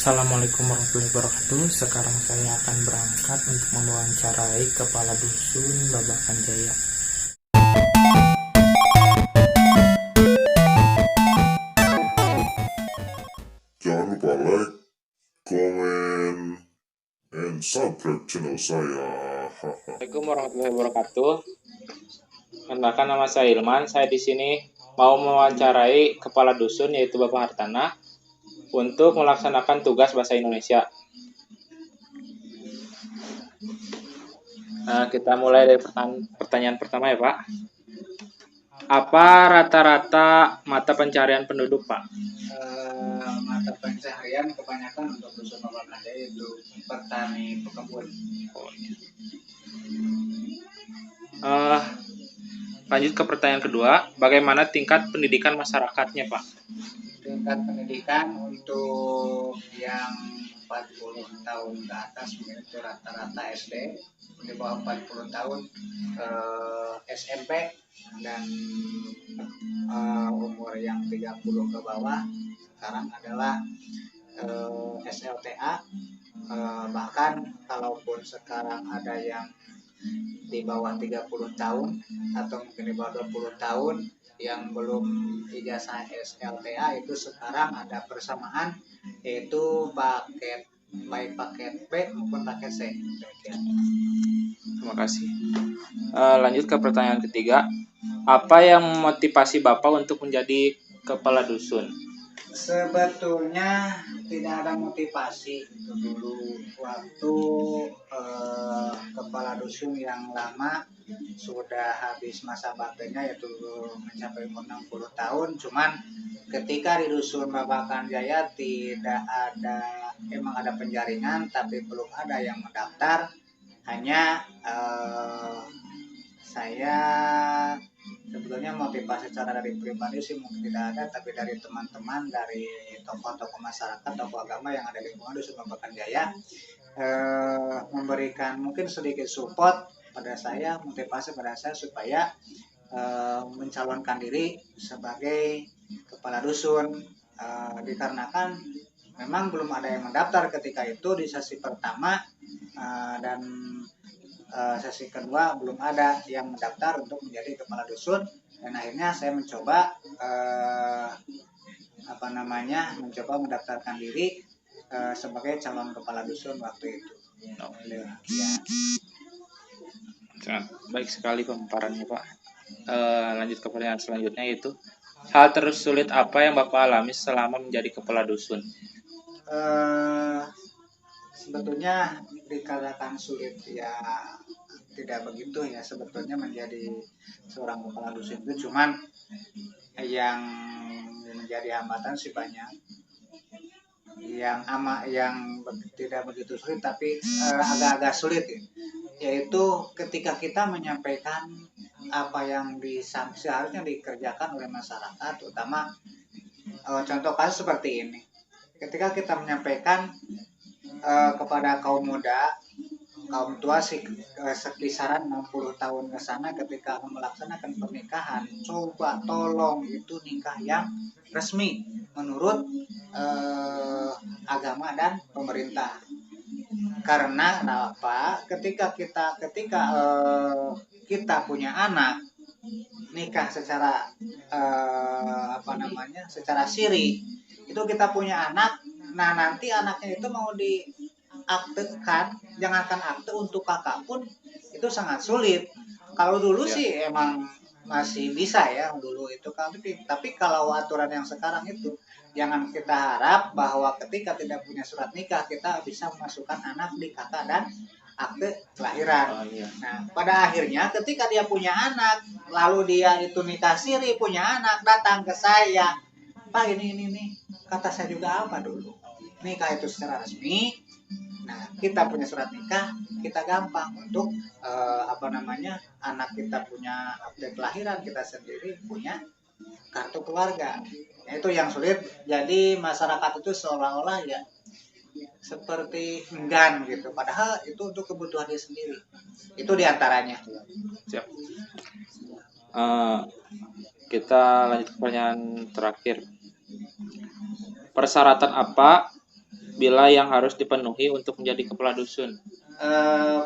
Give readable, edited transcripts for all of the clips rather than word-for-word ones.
Assalamualaikum warahmatullahi wabarakatuh. Sekarang saya akan berangkat untuk mewawancarai Kepala Dusun Babakan Jaya. Jangan lupa like, comment, and subscribe channel saya. Assalamualaikum warahmatullahi wabarakatuh. Kenalkan, nama saya Ilman. Saya di sini mau mewawancarai Kepala Dusun yaitu Bapak Hartana untuk melaksanakan tugas bahasa Indonesia. Kita mulai dari pertanyaan pertama ya Pak. Apa rata-rata mata pencarian penduduk Pak? Mata pencaharian kebanyakan untuk dusun Babakan Jaya itu petani pekebun. Lanjut ke pertanyaan kedua, bagaimana tingkat pendidikan masyarakatnya Pak? Tingkat pendidikan untuk yang 40 tahun ke atas mungkin itu rata-rata SD, di bawah 40 tahun SMP, dan umur yang 30 ke bawah sekarang adalah SLTA. Bahkan kalaupun sekarang ada yang di bawah 30 tahun atau mungkin di bawah 20 tahun yang belum ijazah SLTA, itu sekarang ada persamaan, yaitu paket baik paket B maupun paket C. Terima kasih. Lanjut ke pertanyaan ketiga, apa yang memotivasi Bapak untuk menjadi Kepala Dusun? Sebetulnya tidak ada motivasi. Dulu waktu Kepala Dusun yang lama sudah habis masa baktinya, yaitu mencapai umur 60 tahun. Cuman ketika di Dusun Babakan Jaya tidak ada, emang ada penjaringan tapi belum ada yang mendaftar. Hanya saya sebetulnya motivasi secara dari pribadi sih mungkin tidak ada, tapi dari teman-teman, dari tokoh-tokoh masyarakat, tokoh agama yang ada di lingkungan Dusun Babakan Jaya memberikan mungkin sedikit support pada saya, motivasi pada saya supaya mencalonkan diri sebagai Kepala Dusun, dikarenakan memang belum ada yang mendaftar ketika itu di sesi pertama, dan sesi kedua belum ada yang mendaftar untuk menjadi Kepala Dusun, dan akhirnya saya mencoba mencoba mendaftarkan diri sebagai calon Kepala Dusun waktu itu. Baik sekali pemaparannya Pak. Lanjut ke pertanyaan selanjutnya, yaitu hal tersulit apa yang Bapak alami selama menjadi Kepala Dusun? Sebetulnya dikatakan sulit ya tidak begitu ya, sebetulnya menjadi seorang Kepala Dusun itu cuman yang menjadi hambatan sih banyak, yang tidak begitu sulit tapi agak-agak sulit ya, yaitu ketika kita menyampaikan apa yang seharusnya dikerjakan oleh masyarakat, terutama contoh kasus seperti ini. Ketika kita menyampaikan kepada kaum muda, kaum tua sekisaran 60 tahun ke sana, ketika melaksanakan pernikahan, coba tolong itu nikah yang resmi menurut agama dan pemerintah. Karena apa? Ketika kita punya anak, nikah secara secara siri, itu kita punya anak, nah nanti anaknya itu mau diaktekan, jangankan akte, untuk kakak pun itu sangat sulit. Kalau dulu sih emang masih bisa ya dulu itu, tapi kalau aturan yang sekarang itu, jangan kita harap bahwa ketika tidak punya surat nikah kita bisa memasukkan anak di kakak dan akte kelahiran. Nah, pada akhirnya ketika dia punya anak, lalu dia itu nikah siri, punya anak, datang ke saya, Pak ini kata saya juga apa dulu, nikah itu secara resmi. Nah, kita punya surat nikah, kita gampang untuk anak kita punya akte kelahiran, kita sendiri punya kartu keluarga. Nah, itu yang sulit. Jadi masyarakat itu seolah-olah ya seperti enggan gitu, padahal itu untuk kebutuhan dia sendiri. Itu diantaranya. Siap. Kita lanjut ke pertanyaan terakhir. Persyaratan apa bila yang harus dipenuhi untuk menjadi kepala dusun?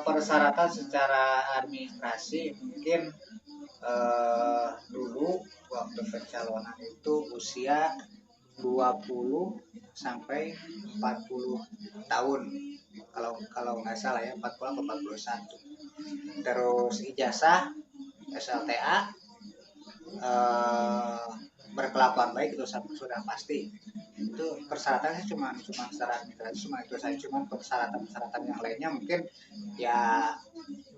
Persyaratan secara administrasi mungkin dulu waktu pencalonan itu usia 20 sampai 40 tahun, kalau nggak salah ya, 40 atau 41. Terus ijazah SLTA, berkelakuan baik itu sudah pasti. Itu persyaratannya cuma secara administrasi cuma itu saja. Cuma persyaratan yang lainnya mungkin ya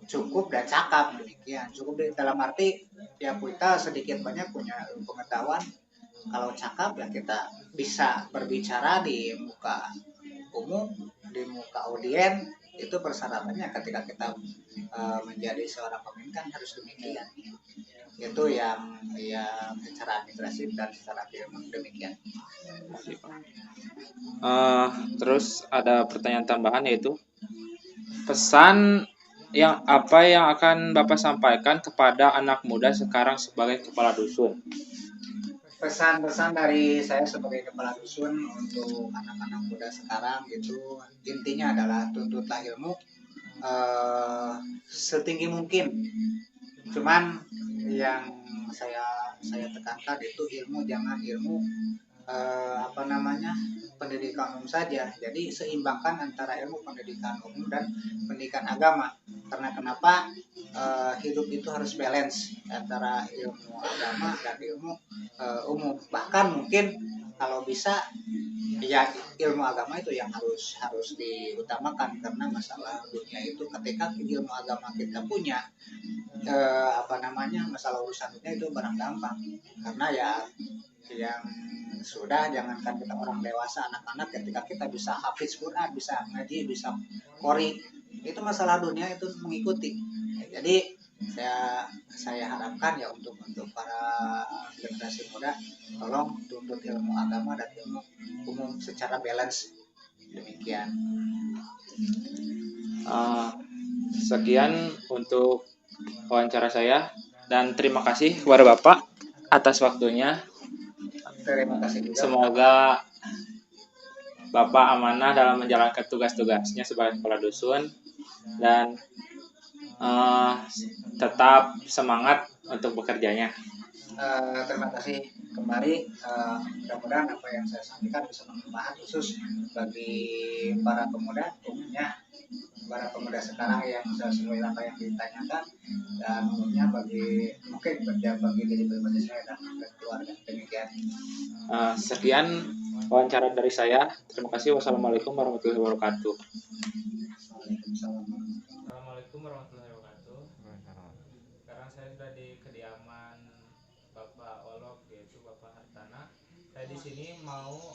cukup dan cakap, demikian. Cukup dalam arti ya kita sedikit banyak punya pengetahuan. Kalau cakap ya kita bisa berbicara di muka umum, di muka audien. Itu persyaratannya ketika kita menjadi seorang pemimpin kan harus demikian. Itu yang secara administrasi dan secara ilmu demikian. Terus ada pertanyaan tambahan, yaitu pesan yang akan Bapak sampaikan kepada anak muda sekarang sebagai kepala dusun? Pesan-pesan dari saya sebagai kepala dusun untuk anak-anak muda sekarang itu intinya adalah tuntutlah ilmu setinggi mungkin. Cuman yang saya tekankan itu ilmu, jangan ilmu pendidikan umum saja. Jadi seimbangkan antara ilmu pendidikan umum dan pendidikan agama. Karena kenapa hidup itu harus balance antara ilmu agama dan ilmu umum. Bahkan mungkin kalau bisa ya ilmu agama itu yang harus diutamakan, karena masalah dunia itu ketika ilmu agama kita punya masalah urusan dunia itu barang gampang. Karena ya yang sudah, jangankan kita orang dewasa, anak-anak ketika kita bisa hafiz Quran, bisa ngaji, bisa qori, itu masalah dunia itu mengikuti. Jadi saya harapkan ya untuk para generasi muda, tolong tuntut ilmu agama dan ilmu umum secara balance, demikian. Sekian untuk wawancara saya, dan terima kasih kepada Bapak atas waktunya. Terima kasih juga. Semoga Bapak amanah dalam menjalankan tugas-tugasnya sebagai kepala dusun, dan tetap semangat untuk bekerjanya. Terima kasih kembali. Mudah-mudahan apa yang saya sampaikan bisa bermanfaat khusus bagi para pemuda, umumnya para pemuda sekarang yang sesuai apa yang ditanyakan, dan umumnya bagi diri pribadi saya dan keluarga. Demikian. Sekian wawancara dari saya. Terima kasih. Wassalamualaikum warahmatullahi wabarakatuh. Assalamualaikum warahmatullahi wabarakatuh. Sekarang saya sudah di kediaman Bapak Olok, yaitu Bapak Hartana. Saya di sini mau